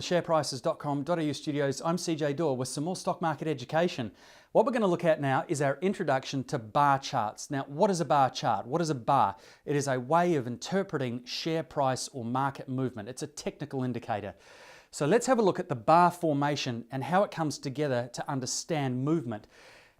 the SharePrices.com.au studios, I'm CJ Dore with some more stock market education. What we're going to look at now is our introduction to bar charts. Now, what is a bar chart? What is a bar? It is a way of interpreting share price or market movement. It's a technical indicator. So let's have a look at the bar formation and how it comes together to understand movement.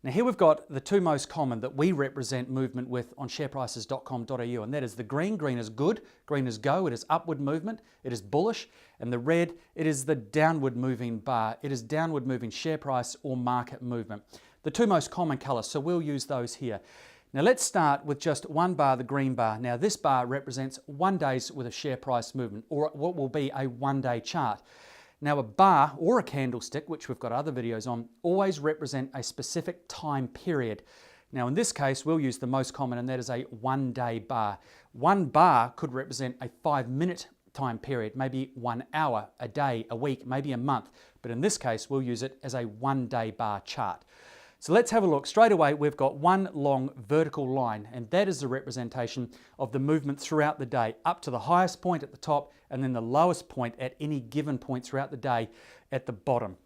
Now here we've got the two most common that we represent movement with on SharePrices.com.au, and that is the green. Green is good, green is go, it is upward movement, it is bullish, and the red, it is the downward moving bar. It is downward moving share price or market movement. The two most common colours, so we'll use those here. Now let's start with just one bar, the green bar. Now this bar represents 1 day's worth of share price movement, or what will be a 1-day chart. Now a bar or a candlestick, which we've got other videos on, always represent a specific time period. Now in this case, we'll use the most common, and that is a 1-day bar. One bar could represent a 5-minute time period, maybe 1 hour, a day, a week, maybe a month. But in this case, we'll use it as a 1-day bar chart. So let's have a look. Straight away, we've got one long vertical line, and that is the representation of the movement throughout the day, up to the highest point at the top, and then the lowest point at any given point throughout the day at the bottom.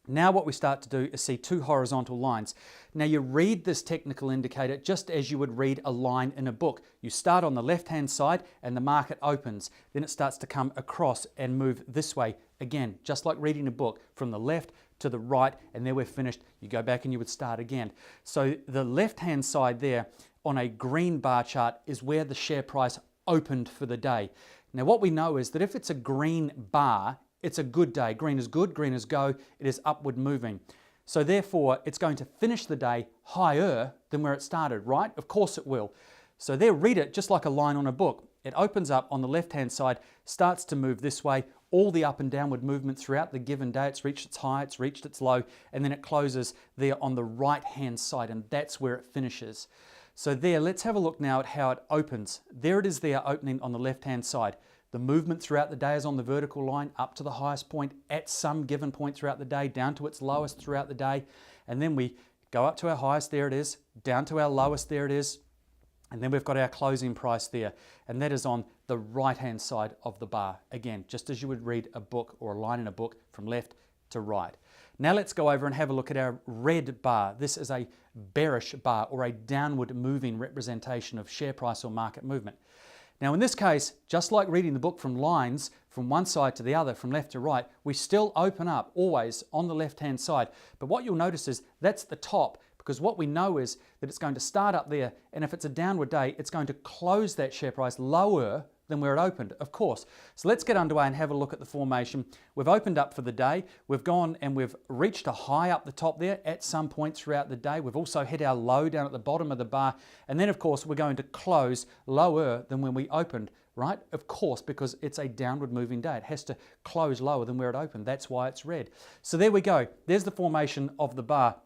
Now what we start to do is see two horizontal lines. Now you read this technical indicator just as you would read a line in a book. You start on the left-hand side and the market opens. Then it starts to come across and move this way. Again, just like reading a book, from the left to the right, and then we're finished. You go back and you would start again. So the left-hand side there on a green bar chart is where the share price opened for the day. Now what we know is that if it's a green bar, it's a good day. Green is good, green is go, it is upward moving. So therefore, it's going to finish the day higher than where it started, right? Of course it will. So there, read it just like a line on a book. It opens up on the left-hand side, starts to move this way, all the up and downward movement throughout the given day. It's reached its high, it's reached its low, and then it closes there on the right-hand side, and that's where it finishes. So there, let's have a look now at how it opens. There it is there, opening on the left-hand side. The movement throughout the day is on the vertical line, up to the highest point at some given point throughout the day, down to its lowest throughout the day, and then we go up to our highest, there it is, down to our lowest, there it is, and then we've got our closing price there, and that is on the right-hand side of the bar. Again, just as you would read a book or a line in a book from left to right. Now let's go over and have a look at our red bar. This is a bearish bar, or a downward moving representation of share price or market movement. Now in this case, just like reading the book from lines from one side to the other, from left to right, we still open up always on the left-hand side. But what you'll notice is that's the top, because what we know is that it's going to start up there, and if it's a downward day, it's going to close that share price lower than where it opened, of course. So let's get underway and have a look at the formation. We've opened up for the day. We've gone and we've reached a high up the top there at some point throughout the day. We've also hit our low down at the bottom of the bar. And then, of course, we're going to close lower than when we opened, right? Of course, because it's a downward moving day. It has to close lower than where it opened. That's why it's red. So there we go. There's the formation of the bar.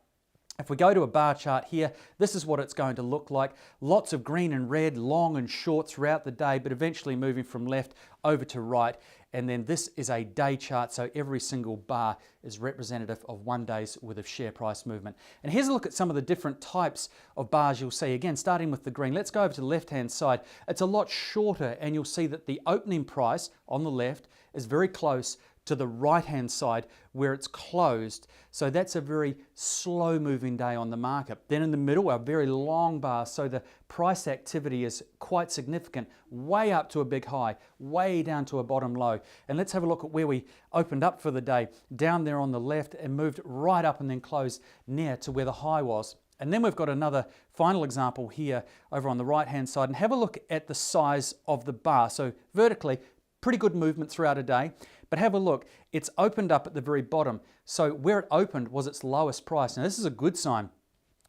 If we go to a bar chart here, this is what it's going to look like. Lots of green and red, long and short throughout the day, but eventually moving from left over to right. And then this is a day chart, so every single bar is representative of 1 day's worth of share price movement. And here's a look at some of the different types of bars you'll see. Again, starting with the green, let's go over to the left-hand side. It's a lot shorter, and you'll see that the opening price on the left is very close to the right-hand side where it's closed. So that's a very slow moving day on the market. Then in the middle, a very long bar, so the price activity is quite significant, way up to a big high, way down to a bottom low. And let's have a look at where we opened up for the day, down there on the left, and moved right up and then closed near to where the high was. And then we've got another final example here over on the right-hand side, and have a look at the size of the bar. So vertically, pretty good movement throughout a day. But have a look, it's opened up at the very bottom. So where it opened was its lowest price. Now this is a good sign,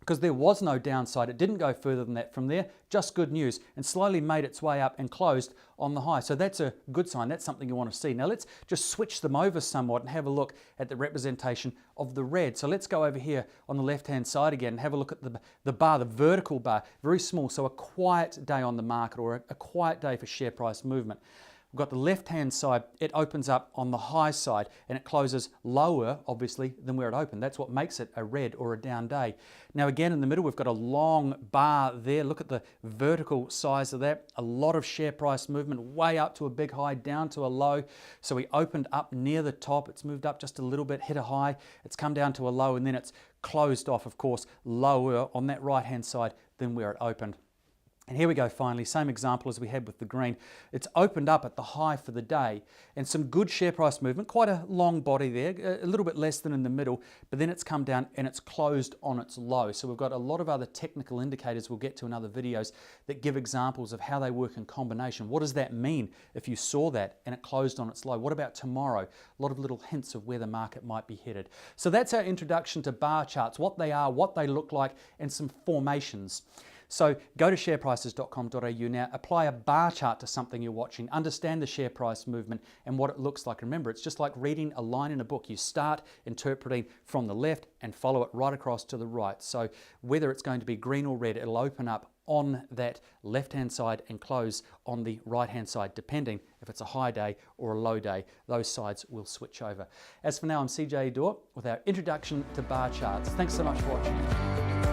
because there was no downside. It didn't go further than that from there, just good news, and slowly made its way up and closed on the high. So that's a good sign. That's something you want to see. Now let's just switch them over somewhat and have a look at the representation of the red. So let's go over here on the left-hand side again and have a look at the bar, the vertical bar, very small. So a quiet day on the market, or a quiet day for share price movement. We've got the left-hand side, it opens up on the high side and it closes lower, obviously, than where it opened. That's what makes it a red or a down day. Now again, in the middle, we've got a long bar there. Look at the vertical size of that. A lot of share price movement, way up to a big high, down to a low. So we opened up near the top. It's moved up just a little bit, hit a high. It's come down to a low, and then it's closed off, of course, lower on that right-hand side than where it opened. And here we go finally, same example as we had with the green. It's opened up at the high for the day and some good share price movement, quite a long body there, a little bit less than in the middle, but then it's come down and it's closed on its low. So we've got a lot of other technical indicators we'll get to in other videos that give examples of how they work in combination. What does that mean if you saw that and it closed on its low? What about tomorrow? A lot of little hints of where the market might be headed. So that's our introduction to bar charts, what they are, what they look like, and some formations. So go to SharePrices.com.au now, apply a bar chart to something you're watching, understand the share price movement and what it looks like. Remember, it's just like reading a line in a book. You start interpreting from the left and follow it right across to the right. So whether it's going to be green or red, it'll open up on that left-hand side and close on the right-hand side, depending if it's a high day or a low day. Those sides will switch over. As for now, I'm CJ Dore with our introduction to bar charts. Thanks so much for watching.